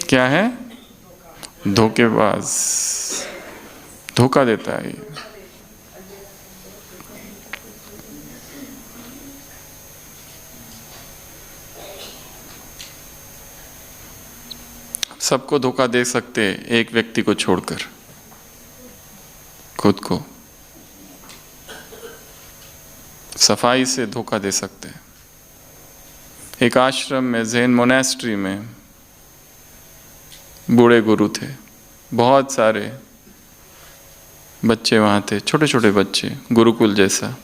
क्या है? धोखेबाज, धोखा देता है ये। सबको धोखा दे सकते हैं, एक व्यक्ति को छोड़कर, खुद को। सफाई से धोखा दे सकते हैं। एक आश्रम में, ज़ेन मोनेस्ट्री में बूढ़े गुरु थे, बहुत सारे बच्चे वहाँ थे, छोटे छोटे बच्चे, गुरुकुल जैसा।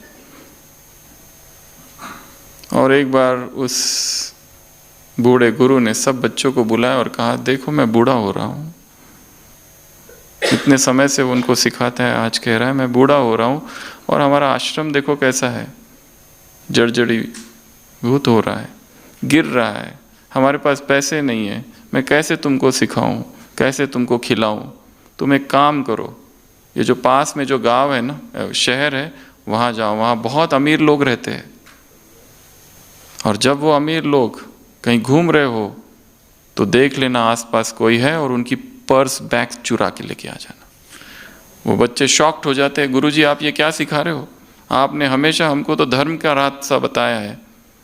और एक बार उस बूढ़े गुरु ने सब बच्चों को बुलाया और कहा, देखो मैं बूढ़ा हो रहा हूँ। इतने समय से उनको सिखाता है, आज कह रहा है मैं बूढ़ा हो रहा हूँ और हमारा आश्रम देखो कैसा है, जर्जरी भूत हो रहा है, गिर रहा है, हमारे पास पैसे नहीं है, मैं कैसे तुमको सिखाऊं, कैसे तुमको खिलाऊं। तुम एक काम करो, ये जो पास में जो गांव है ना, शहर है, वहाँ जाओ, वहाँ बहुत अमीर लोग रहते हैं। और जब वो अमीर लोग कहीं घूम रहे हो तो देख लेना आसपास कोई है और उनकी पर्स बैग चुरा के लेके आ जाना। वो बच्चे शॉक्ड हो जाते हैं, गुरुजी आप ये क्या सिखा रहे हो? आपने हमेशा हमको तो धर्म का रास्ता बताया है,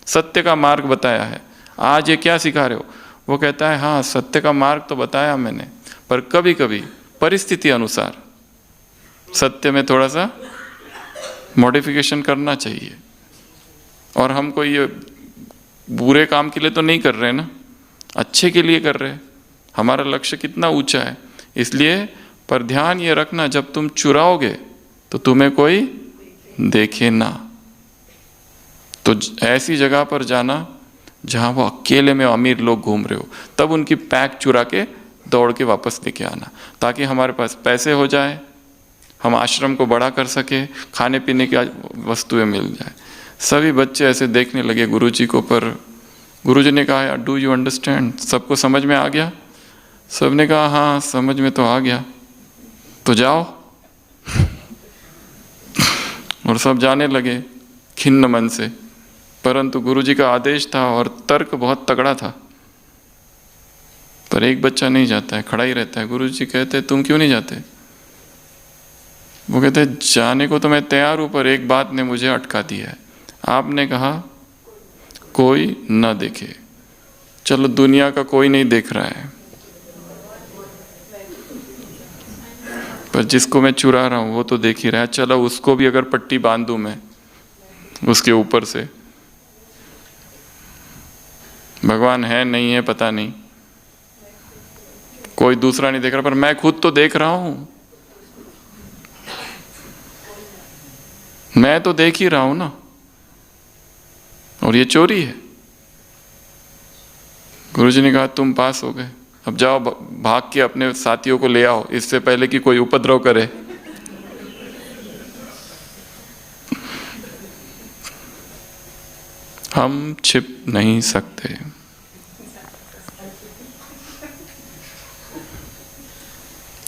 सत्य का मार्ग बताया है, आज ये क्या सिखा रहे हो? वो कहता है हाँ सत्य का मार्ग तो बताया मैंने, पर कभी कभी परिस्थिति अनुसार सत्य में थोड़ा सा मॉडिफिकेशन करना चाहिए। और हमको ये बुरे काम के लिए तो नहीं कर रहे ना, अच्छे के लिए कर रहे हैं। हमारा लक्ष्य कितना ऊंचा है। इसलिए पर ध्यान ये रखना, जब तुम चुराओगे तो तुम्हें कोई देखे ना। तो ऐसी जगह पर जाना जहां वो अकेले में अमीर लोग घूम रहे हो, तब उनकी पैक चुरा के दौड़ के वापस लेके आना, ताकि हमारे पास पैसे हो जाए, हम आश्रम को बड़ा कर सके, खाने पीने की वस्तुएं मिल जाए। सभी बच्चे ऐसे देखने लगे गुरुजी को, पर गुरुजी ने कहा, डू यू अंडरस्टैंड? सबको समझ में आ गया? सबने कहा हाँ समझ में तो आ गया, तो जाओ। और सब जाने लगे खिन्न मन से। परंतु गुरुजी का आदेश था और तर्क बहुत तगड़ा था, पर एक बच्चा नहीं जाता है, खड़ा ही रहता है। गुरुजी कहते तुम क्यों नहीं जाते? वो कहते जाने को तो मैं तैयार हूं, पर एक बात ने मुझे अटका दिया है। आपने कहा कोई न देखे। चलो दुनिया का कोई नहीं देख रहा है, पर जिसको मैं चुरा रहा हूं वो तो देख ही रहा है। चलो उसको भी अगर पट्टी बांध दूं मैं उसके ऊपर से, भगवान है नहीं है पता नहीं, कोई दूसरा नहीं देख रहा, पर मैं खुद तो देख रहा हूं, मैं तो देख ही रहा हूं ना, और ये चोरी है। गुरुजी ने कहा तुम पास हो गए, अब जाओ भाग के अपने साथियों को ले आओ, इससे पहले कि कोई उपद्रव करे। हम छिप नहीं सकते।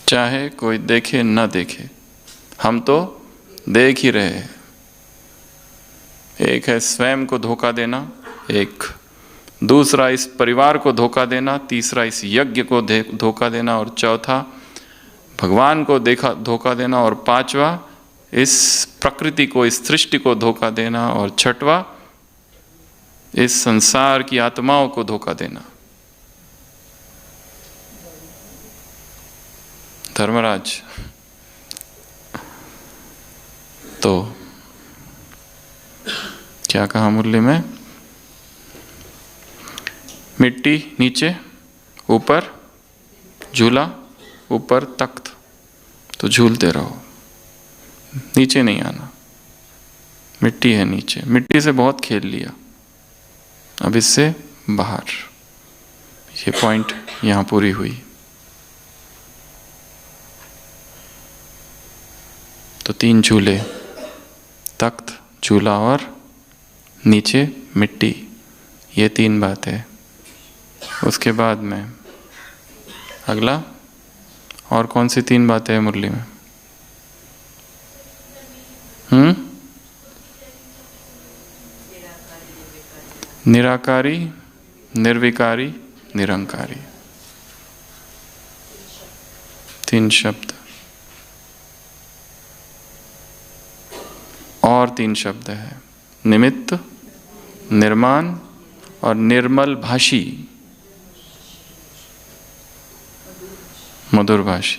चाहे कोई देखे न देखे, हम तो देख ही रहे हैं। एक है स्वयं को धोखा देना, एक दूसरा इस परिवार को धोखा देना, तीसरा इस यज्ञ को धोखा देना, और चौथा भगवान को धोखा देना, और पांचवा इस प्रकृति को, इस सृष्टि को धोखा देना, और छठवा इस संसार की आत्माओं को धोखा देना। धर्मराज तो क्या कहा मुरली में? मिट्टी नीचे, ऊपर झूला, ऊपर तख्त, तो झूलते रहो, नीचे नहीं आना। मिट्टी है नीचे, मिट्टी से बहुत खेल लिया, अब इससे बाहर। ये पॉइंट यहां पूरी हुई। तो 3 झूले, तख्त, झूला और नीचे मिट्टी, ये 3 बातें। उसके बाद में अगला और कौन सी 3 बातें हैं मुरली में? निराकारी, निर्विकारी, निरंकारी, 3 शब्द। और 3 शब्द है, निमित्त, निर्माण और निर्मल भाषी, मधुर भाषी।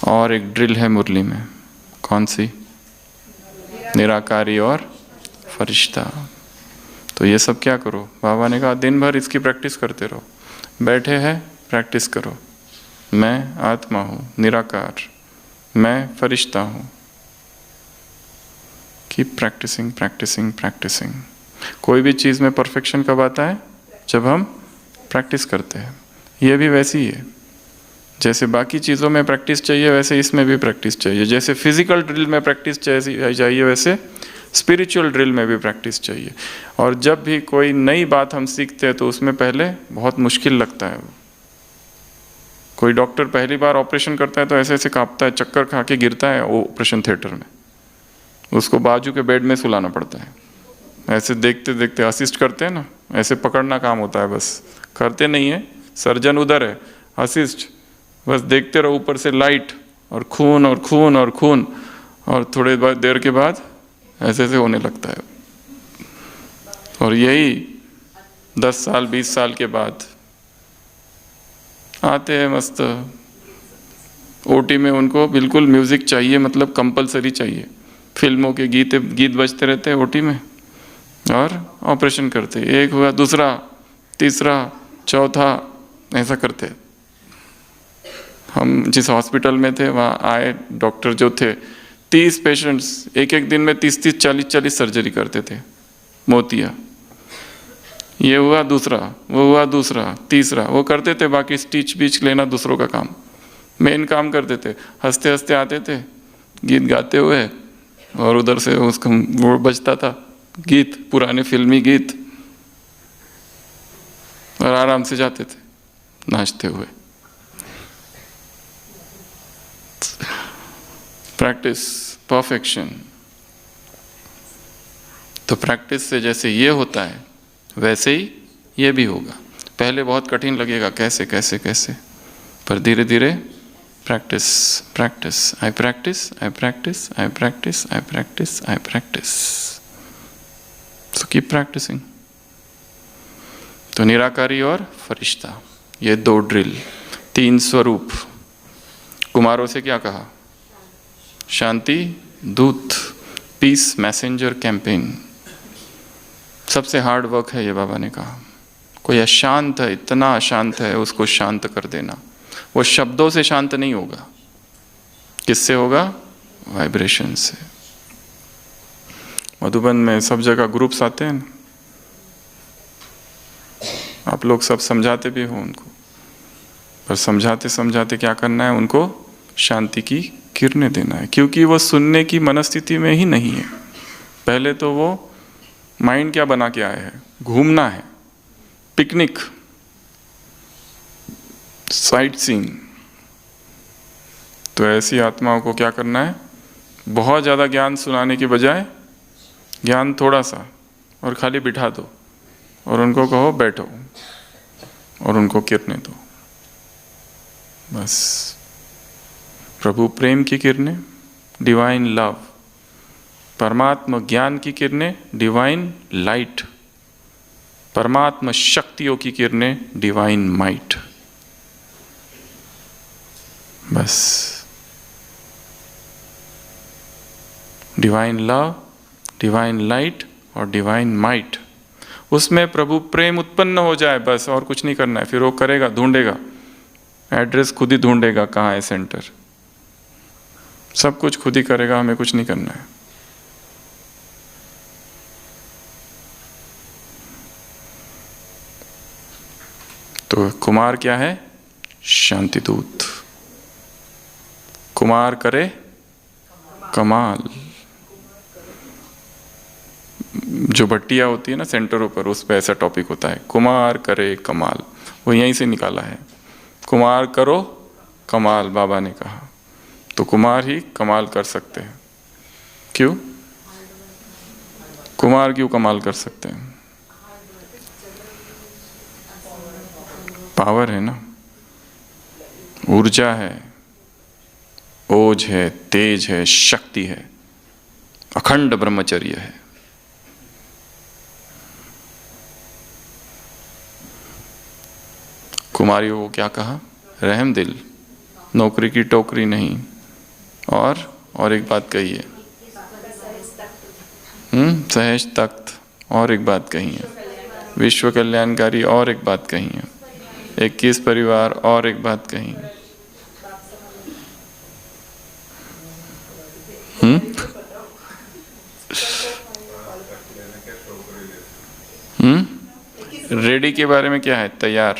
और एक ड्रिल है मुरली में, कौन सी? निराकारी और फरिश्ता। तो ये सब क्या करो? बाबा ने कहा दिन भर इसकी प्रैक्टिस करते रहो, बैठे हैं प्रैक्टिस करो। मैं आत्मा हूं, निराकार, मैं फरिश्ता हूं। Keep practising practising practising. कोई भी चीज में परफेक्शन कब आता है? जब हम प्रैक्टिस करते हैं। ये भी वैसी ही है, जैसे बाकी चीज़ों में प्रैक्टिस चाहिए वैसे इसमें भी प्रैक्टिस चाहिए। जैसे फिजिकल ड्रिल में प्रैक्टिस चाहिए वैसे स्पिरिचुअल ड्रिल में भी प्रैक्टिस चाहिए। और जब भी कोई नई बात हम सीखते हैं तो उसमें पहले बहुत मुश्किल लगता है। कोई डॉक्टर पहली बार ऑपरेशन करता है तो ऐसे ऐसे कांपता है, चक्कर खा के गिरता है ऑपरेशन थिएटर में, उसको बाजू के बेड में सुलाना पड़ता है। ऐसे देखते देखते असिस्ट करते हैं ना, ऐसे पकड़ना काम होता है, बस करते नहीं है। सर्जन उधर है, असिस्ट बस देखते रहो, ऊपर से लाइट और खून और खून और खून, और थोड़े देर के बाद ऐसे ऐसे होने लगता है। और यही 10 साल 20 साल के बाद आते हैं मस्त ओटी में, उनको बिल्कुल म्यूजिक चाहिए, मतलब कंपलसरी चाहिए। फिल्मों के गीत बजते रहते हैं ओटी में और ऑपरेशन करते, एक हुआ, दूसरा, तीसरा, चौथा, ऐसा करते। हम जिस हॉस्पिटल में थे वहाँ आए डॉक्टर जो थे, 30 पेशेंट्स, एक एक दिन में 30-30, 40-40 सर्जरी करते थे, मोतिया। ये हुआ दूसरा, वो हुआ दूसरा, तीसरा, वो करते थे। बाकी स्टिच बीच लेना दूसरों का काम, मेन काम करते थे। हंसते हंसते आते थे गीत गाते हुए, और उधर से उसका वो बजता था गीत, पुराने फिल्मी गीत, और आराम से जाते थे नाचते हुए। Practice, perfection. तो प्रैक्टिस से जैसे ये होता है वैसे ही ये भी होगा। पहले बहुत कठिन लगेगा, कैसे कैसे कैसे, पर धीरे धीरे practice, practice, I practise, I practise, I practise, I practise, I practise. So keep practising. तो निराकारी और फरिश्ता, ये 2 ड्रिल, 3 स्वरूप। कुमारों से क्या कहा? शांति दूत, पीस मैसेंजर कैंपेन। सबसे हार्ड वर्क है ये, बाबा ने कहा। कोई अशांत है, इतना अशांत है, उसको शांत कर देना। वो शब्दों से शांत नहीं होगा, किससे होगा? वाइब्रेशन से। मधुबन में सब जगह ग्रुप्स आते हैं, आप लोग सब समझाते भी हो उनको, पर समझाते समझाते क्या करना है? उनको शांति की किरणें देना है, क्योंकि वो सुनने की मनस्थिति में ही नहीं है। पहले तो वो माइंड क्या बना के आए हैं? घूमना है, पिकनिक, साइट सीइंग। तो ऐसी आत्माओं को क्या करना है? बहुत ज़्यादा ज्ञान सुनाने की बजाय ज्ञान थोड़ा सा, और खाली बिठा दो, और उनको कहो बैठो, और उनको किरणें दो। बस प्रभु प्रेम की किरणें, डिवाइन लव। परमात्मा ज्ञान की किरणें, डिवाइन लाइट। परमात्मा शक्तियों की किरणें, डिवाइन माइट। बस डिवाइन लव, डिवाइन लाइट और डिवाइन माइट, उसमें प्रभु प्रेम उत्पन्न हो जाए, बस और कुछ नहीं करना है। फिर वो करेगा, ढूंढेगा, एड्रेस खुद ही ढूंढेगा कहाँ है सेंटर, सब कुछ खुद ही करेगा, हमें कुछ नहीं करना है। तो कुमार क्या है? शांति दूत। कुमार करे कमाल। जो भट्टियाँ होती है ना सेंटरों पर, उस पर ऐसा टॉपिक होता है, कुमार करे कमाल। वो यहीं से निकाला है, कुमार करो कमाल, बाबा ने कहा। तो कुमार ही कमाल कर सकते हैं। क्यों? कुमार क्यों कमाल कर सकते हैं? पावर है ना, ऊर्जा है, ओज है, तेज है, शक्ति है, अखंड ब्रह्मचर्य है। कुमारियों को क्या कहा? रहम दिल, नौकरी की टोकरी नहीं। और एक बात कही है, सहज तख्त। और एक बात कही है, विश्व कल्याणकारी। और एक बात कही है, 21 परिवार। और एक बात कही है, रेडी के बारे में क्या है? तैयार,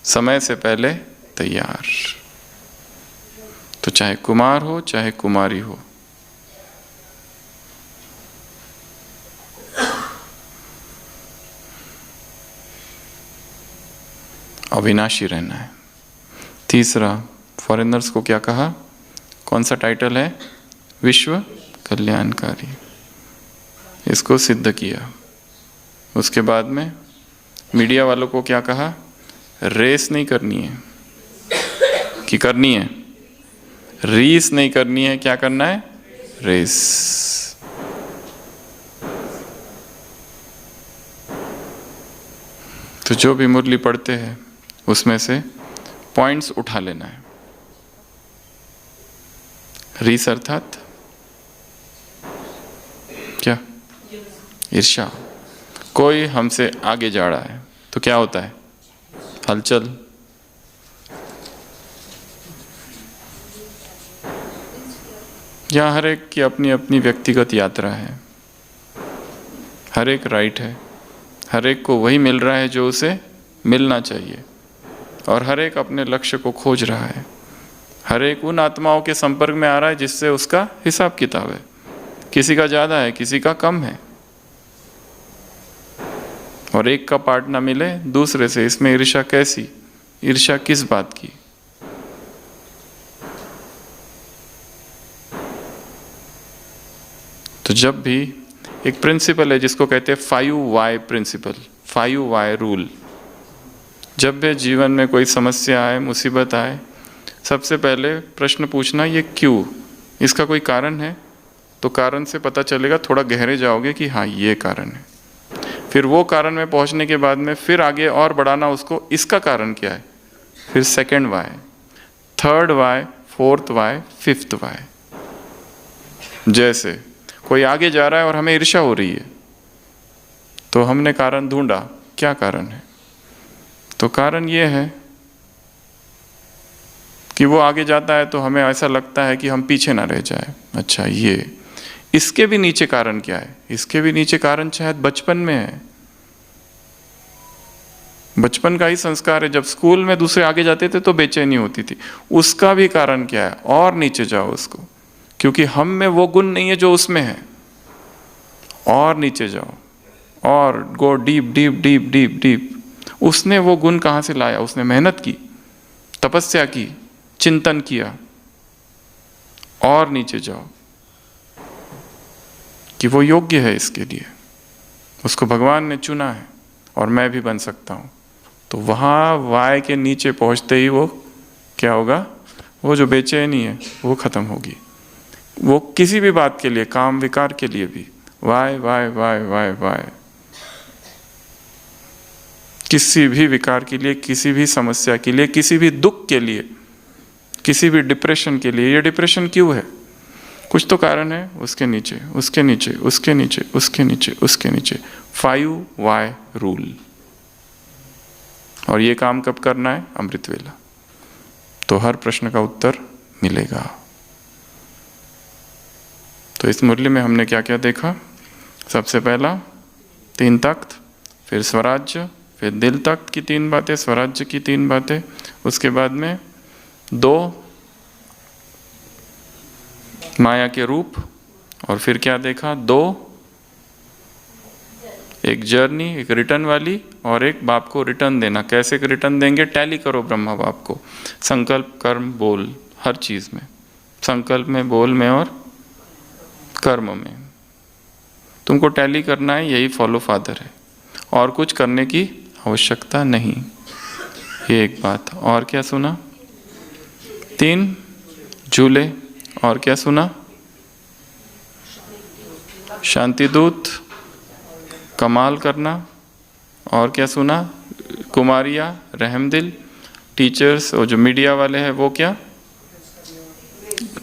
समय से पहले तैयार। तो चाहे कुमार हो चाहे कुमारी हो, अविनाशी रहना है। तीसरा, फॉरेनर्स को क्या कहा? कौन सा टाइटल है? विश्व कल्याणकारी। इसको सिद्ध किया। उसके बाद में मीडिया वालों को क्या कहा? रेस नहीं करनी है, कि करनी है? रीस नहीं करनी है, क्या करना है? रेस। तो जो भी मुरली पढ़ते हैं उसमें से पॉइंट्स उठा लेना है। रीस अर्थात ईर्ष्या। कोई हमसे आगे जा रहा है तो क्या होता है? हलचल। यहाँ हर एक की अपनी अपनी व्यक्तिगत यात्रा है, हर एक राइट है, हर एक को वही मिल रहा है जो उसे मिलना चाहिए, और हर एक अपने लक्ष्य को खोज रहा है। हर एक उन आत्माओं के संपर्क में आ रहा है जिससे उसका हिसाब किताब है। किसी का ज़्यादा है, किसी का कम है, और एक का पार्ट ना मिले दूसरे से, इसमें ईर्ष्या कैसी? ईर्ष्या किस बात की? तो जब भी एक प्रिंसिपल है जिसको कहते हैं 5Y प्रिंसिपल, 5Y रूल। जब भी जीवन में कोई समस्या आए, मुसीबत आए, सबसे पहले प्रश्न पूछना ये क्यों, इसका कोई कारण है? तो कारण से पता चलेगा, थोड़ा गहरे जाओगे कि हाँ ये कारण है। फिर वो कारण में पहुंचने के बाद में फिर आगे और बढ़ाना उसको, इसका कारण क्या है? फिर second why, third why, fourth why, fifth why. जैसे कोई आगे जा रहा है और हमें ईर्ष्या हो रही है, तो हमने कारण ढूंढा, क्या कारण है? तो कारण ये है कि वो आगे जाता है तो हमें ऐसा लगता है कि हम पीछे ना रह जाए। अच्छा, ये इसके भी नीचे कारण क्या है? इसके भी नीचे कारण शायद बचपन में है, बचपन का ही संस्कार है। जब स्कूल में दूसरे आगे जाते थे तो बेचैनी होती थी, उसका भी कारण क्या है? और नीचे जाओ उसको, क्योंकि हम में वो गुण नहीं है जो उसमें है। और नीचे जाओ, और go deep deep deep deep deep. उसने वो गुण कहाँ से लाया? उसने मेहनत की, तपस्या की, चिंतन किया। और नीचे जाओ कि वो योग्य है इसके लिए, उसको भगवान ने चुना है और मैं भी बन सकता हूँ। तो वहाँ वाय के नीचे पहुँचते ही वो क्या होगा? वो जो बेचैनी है वो खत्म होगी। वो किसी भी बात के लिए, काम विकार के लिए भी, वाय वाय वाय वाय वाय, किसी भी विकार के लिए, किसी भी समस्या के लिए, किसी भी दुख के लिए, किसी भी डिप्रेशन के लिए। ये डिप्रेशन क्यों है? कुछ तो कारण है। उसके नीचे, उसके नीचे, उसके नीचे, उसके नीचे, उसके नीचे। 5Y rule. और ये काम कब करना है? अमृत वेला। तो हर प्रश्न का उत्तर मिलेगा। तो इस मुरली में हमने क्या क्या देखा? सबसे पहला 3 तख्त, फिर स्वराज्य, फिर दिल तख्त की 3 बातें, स्वराज्य की 3 बातें, उसके बाद में 2 माया के रूप, और फिर क्या देखा? 2 एक जर्नी, एक रिटर्न वाली, और एक बाप को रिटर्न देना। कैसे रिटर्न देंगे? टैली करो ब्रह्मा बाप को, संकल्प, कर्म, बोल, हर चीज में, संकल्प में, बोल में और कर्म में तुमको टैली करना है। यही फॉलो फादर है, और कुछ करने की आवश्यकता नहीं। ये एक बात। और क्या सुना? 3 झूले, और क्या सुना? शांति दूत, कमाल करना, और क्या सुना? कुमारिया, रहमदिल, टीचर्स, और जो मीडिया वाले हैं वो क्या?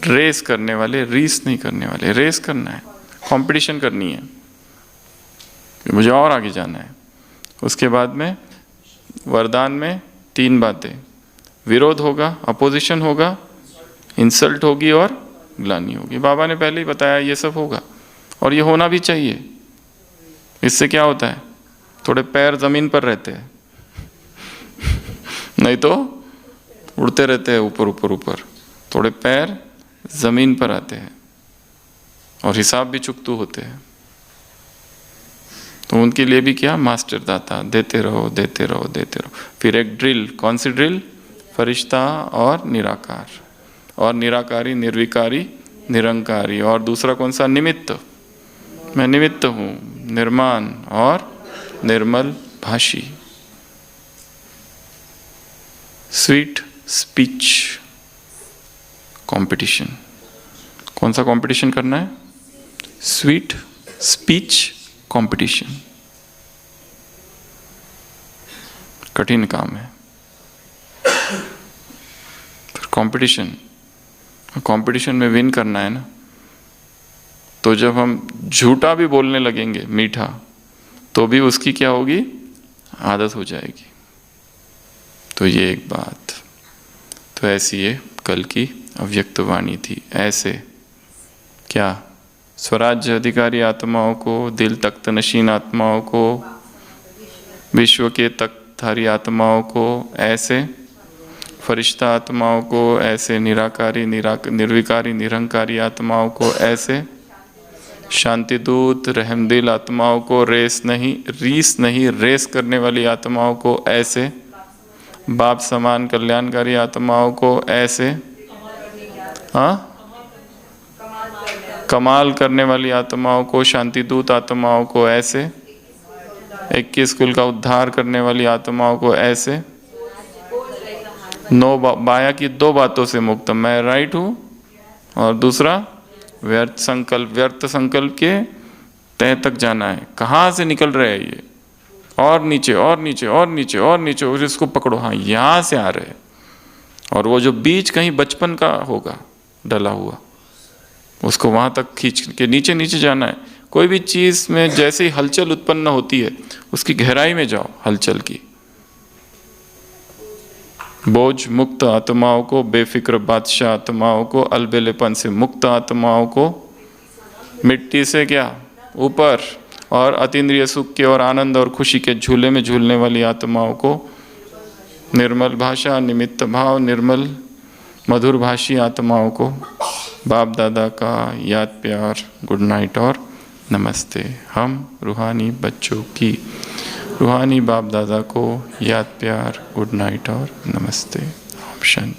रेस करने वाले, रीस नहीं करने वाले। रेस करना है, कंपटीशन करनी है, मुझे और आगे जाना है। उसके बाद में वरदान में 3 बातें, विरोध होगा, अपोजिशन होगा, इंसल्ट होगी और ग्लानि होगी। बाबा ने पहले ही बताया ये सब होगा, और ये होना भी चाहिए। इससे क्या होता है? थोड़े पैर जमीन पर रहते हैं, नहीं तो उड़ते रहते हैं ऊपर ऊपर ऊपर। थोड़े पैर जमीन पर आते हैं और हिसाब भी चुकतू होते हैं। तो उनके लिए भी क्या? मास्टर दाता, देते रहो देते रहो देते रहो। फिर एक ड्रिल, कौन सी ड्रिल? फरिश्ता और निराकार, और निराकारी, निर्विकारी, निरंकारी। और दूसरा कौन सा? निमित्त, मैं निमित्त हूँ, निर्माण और निर्मल भाषी। Sweet speech competition. कौन सा कंपटीशन करना है? Sweet speech competition. कठिन काम है। फिर कंपटीशन, कंपटीशन में विन करना है ना। तो जब हम झूठा भी बोलने लगेंगे मीठा, तो भी उसकी क्या होगी, आदत हो जाएगी। तो ये एक बात। तो ऐसी ये कल की अव्यक्त वाणी थी। ऐसे क्या स्वराज्य अधिकारी आत्माओं को, दिल तख्त नशीन आत्माओं को, विश्व के तख्तधारी आत्माओं को, ऐसे फरिश्ता आत्माओं को, ऐसे निराकारी निर्विकारी निरंकारी आत्माओं को, ऐसे शांति दूत रहमदिल आत्माओं को, रीस नहीं रेस करने वाली आत्माओं को, ऐसे बाप समान कल्याणकारी आत्माओं को, ऐसे कमाल करने वाली आत्माओं को, शांति दूत आत्माओं को, ऐसे 21 कुल का उद्धार करने वाली आत्माओं को, ऐसे माया की 2 बातों से मुक्त, मैं राइट हूँ, और दूसरा व्यर्थ संकल्प के तह तक जाना है। कहाँ से निकल रहे हैं ये, और नीचे और नीचे और नीचे और नीचे, और इसको पकड़ो, हाँ यहाँ से आ रहे हैं। और वो जो बीज कहीं बचपन का होगा डला हुआ, उसको वहाँ तक खींच के नीचे नीचे जाना है। कोई भी चीज़ में जैसे ही हलचल उत्पन्न होती है, उसकी गहराई में जाओ हलचल की। बोझ मुक्त आत्माओं को, बेफिक्र बादशाह आत्माओं को, अलबेलेपन से मुक्त आत्माओं को, मिट्टी से क्या ऊपर, और अतीन्द्रिय सुख के और आनंद और खुशी के झूले में झूलने वाली आत्माओं को, निर्मल भाषा, निमित्त भाव, निर्मल मधुर भाषी आत्माओं को, बाप दादा का याद प्यार, गुड नाइट और नमस्ते। हम रूहानी बच्चों की रूहानी बाप दादा को याद प्यार, गुड नाइट और नमस्ते। ओम शांति।